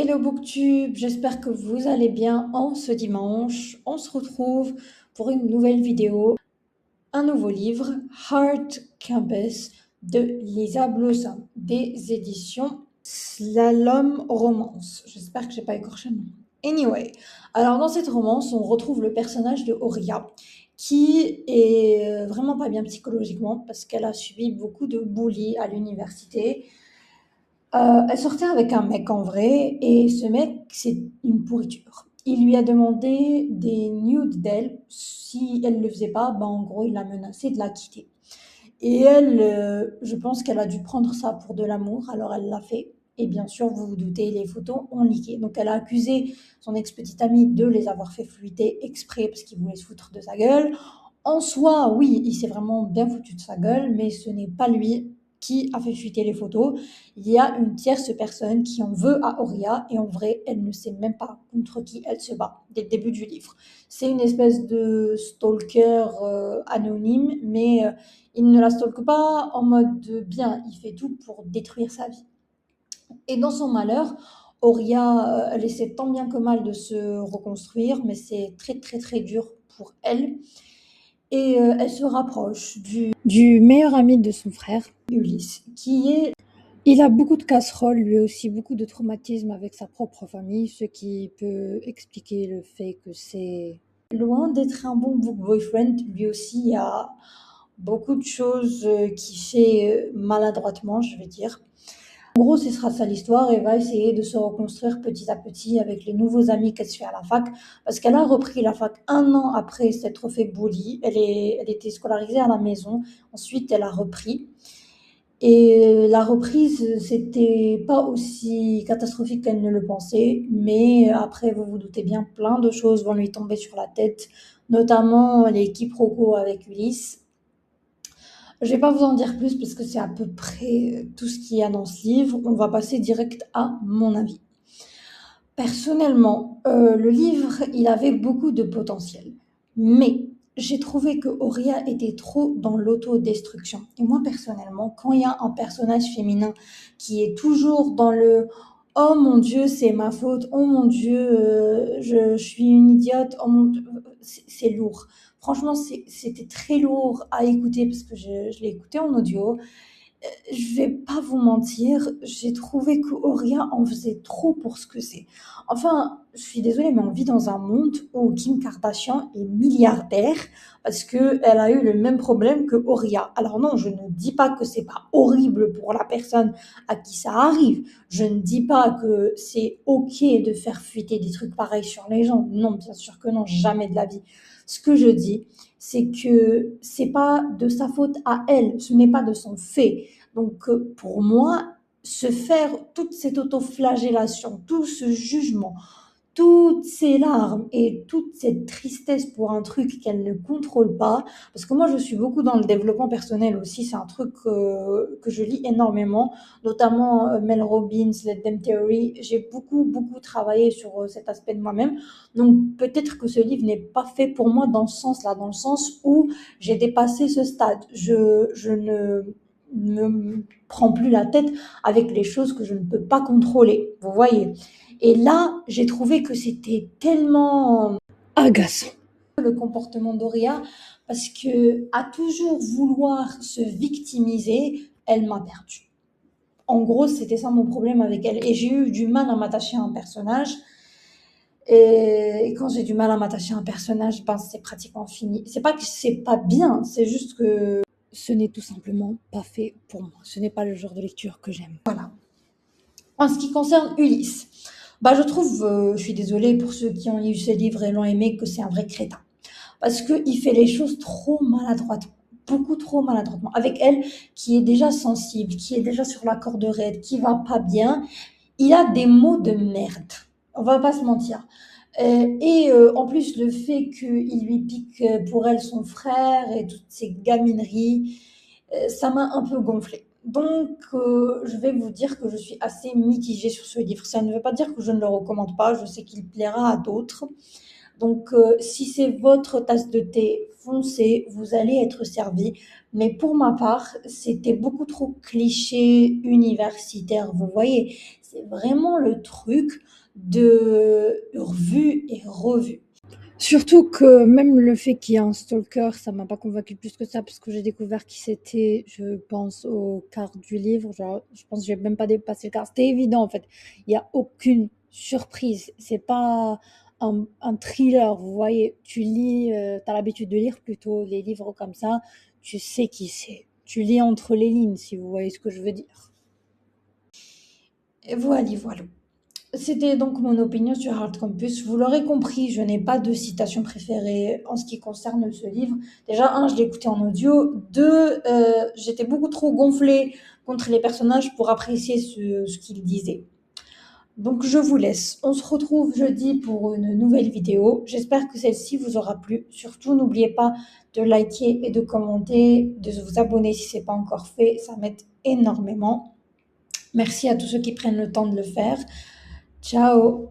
Hello Booktube, j'espère que vous allez bien en ce dimanche. On se retrouve pour une nouvelle vidéo, un nouveau livre, Heart Campus de Lisa Blossom, des éditions Slalom Romance. J'espère que j'ai pas écorché le nom. Anyway, alors dans cette romance, on retrouve le personnage de Horia qui est vraiment pas bien psychologiquement parce qu'elle a subi beaucoup de bully à l'université. Elle sortait avec un mec en vrai et ce mec, c'est une pourriture. Il lui a demandé des nudes d'elle. Si elle ne le faisait pas, ben en gros, il l'a menacé de la quitter. Et elle, je pense qu'elle a dû prendre ça pour de l'amour, alors elle l'a fait. Et bien sûr, vous vous doutez, les photos ont leaké. Donc elle a accusé son ex-petite amie de les avoir fait fuiter exprès parce qu'il voulait se foutre de sa gueule. En soi, oui, il s'est vraiment bien foutu de sa gueule, mais ce n'est pas lui qui a fait fuiter les photos. Il y a une tierce personne qui en veut à Horia et en vrai, elle ne sait même pas contre qui elle se bat dès le début du livre. C'est une espèce de stalker anonyme, mais il ne la stalke pas en mode bien, il fait tout pour détruire sa vie. Et dans son malheur, Horia, elle essaie tant bien que mal de se reconstruire, mais c'est très très très dur pour elle. Et elle se rapproche du meilleur ami de son frère, Ulysse, qui est... Il a beaucoup de casseroles, lui aussi, beaucoup de traumatismes avec sa propre famille, ce qui peut expliquer le fait que c'est loin d'être un bon book boyfriend. Lui aussi, il y a beaucoup de choses qu'il fait maladroitement, je vais dire. En gros, ce sera ça l'histoire. Elle va essayer de se reconstruire petit à petit avec les nouveaux amis qu'elle se fait à la fac, parce qu'elle a repris la fac un an après s'être fait bully. Elle était scolarisée à la maison. Ensuite, elle a repris. Et la reprise, c'était pas aussi catastrophique qu'elle ne le pensait, mais après, vous vous doutez bien, plein de choses vont lui tomber sur la tête, notamment les quiproquos avec Ulysse. Je vais pas vous en dire plus parce que c'est à peu près tout ce qu'il y a dans ce livre. On va passer direct à mon avis. Personnellement, le livre, il avait beaucoup de potentiel, mais j'ai trouvé que Horia était trop dans l'autodestruction. Et moi, personnellement, quand il y a un personnage féminin qui est toujours dans le «Oh mon Dieu, c'est ma faute. Oh mon Dieu, je suis une idiote. Oh mon Dieu», c'est lourd. Franchement, c'était très lourd à écouter parce que je l'ai écouté en audio. Je vais pas vous mentir, j'ai trouvé que Horia en faisait trop pour ce que c'est. Enfin, je suis désolée, mais on vit dans un monde où Kim Kardashian est milliardaire parce que elle a eu le même problème que Horia. Alors non, je ne dis pas que c'est pas horrible pour la personne à qui ça arrive. Je ne dis pas que c'est ok de faire fuiter des trucs pareils sur les gens. Non, bien sûr que non, jamais de la vie. Ce que je dis, c'est que c'est pas de sa faute à elle, ce n'est pas de son fait. Donc pour moi, se faire toute cette autoflagellation, tout ce jugement, toutes ces larmes et toute cette tristesse pour un truc qu'elle ne contrôle pas, parce que moi je suis beaucoup dans le développement personnel aussi, c'est un truc que je lis énormément, notamment Mel Robbins, Let Them Theory, j'ai beaucoup travaillé sur cet aspect de moi-même, donc peut-être que ce livre n'est pas fait pour moi dans ce sens-là, dans le sens où j'ai dépassé ce stade, je ne me prends plus la tête avec les choses que je ne peux pas contrôler, vous voyez. Et là, j'ai trouvé que c'était tellement agaçant le comportement d'Oria parce que à toujours vouloir se victimiser, elle m'a perdue. En gros, c'était ça mon problème avec elle. Et j'ai eu du mal à m'attacher à un personnage. Et quand j'ai du mal à m'attacher à un personnage, ben c'est pratiquement fini. C'est pas que c'est pas bien, c'est juste que ce n'est tout simplement pas fait pour moi. Ce n'est pas le genre de lecture que j'aime. Voilà. En ce qui concerne Ulysse, bah je trouve, je suis désolée pour ceux qui ont lu ce livre et l'ont aimé, que c'est un vrai crétin. Parce qu'il fait les choses trop maladroitement, beaucoup trop maladroitement. Avec elle, qui est déjà sensible, qui est déjà sur la corde raide, qui va pas bien, il a des mots de merde. On va pas se mentir. En plus, le fait qu'il lui pique pour elle son frère et toutes ces gamineries, ça m'a un peu gonflé. Donc, je vais vous dire que je suis assez mitigée sur ce livre. Ça ne veut pas dire que je ne le recommande pas. Je sais qu'il plaira à d'autres. Donc, si c'est votre tasse de thé, foncez, vous allez être servi. Mais pour ma part, c'était beaucoup trop cliché universitaire. Vous voyez, c'est vraiment le truc de revu et revu. Surtout que même le fait qu'il y ait un stalker, ça m'a pas convaincu plus que ça, parce que j'ai découvert qui c'était, je pense, au quart du livre. Genre, je pense que j'ai même pas dépassé le quart. C'était évident, en fait. Il y a aucune surprise. C'est pas un thriller, vous voyez. Tu lis, t'as l'habitude de lire plutôt les livres comme ça. Tu sais qui c'est. Tu lis entre les lignes, si vous voyez ce que je veux dire. Et voilà, voilà. C'était donc mon opinion sur Hard Campus. Vous l'aurez compris, je n'ai pas de citation préférée en ce qui concerne ce livre. Déjà, un, je l'ai écouté en audio. Deux, j'étais beaucoup trop gonflée contre les personnages pour apprécier ce qu'ils disaient. Donc, je vous laisse. On se retrouve jeudi pour une nouvelle vidéo. J'espère que celle-ci vous aura plu. Surtout, n'oubliez pas de liker et de commenter, de vous abonner si ce n'est pas encore fait. Ça m'aide énormément. Merci à tous ceux qui prennent le temps de le faire. Ciao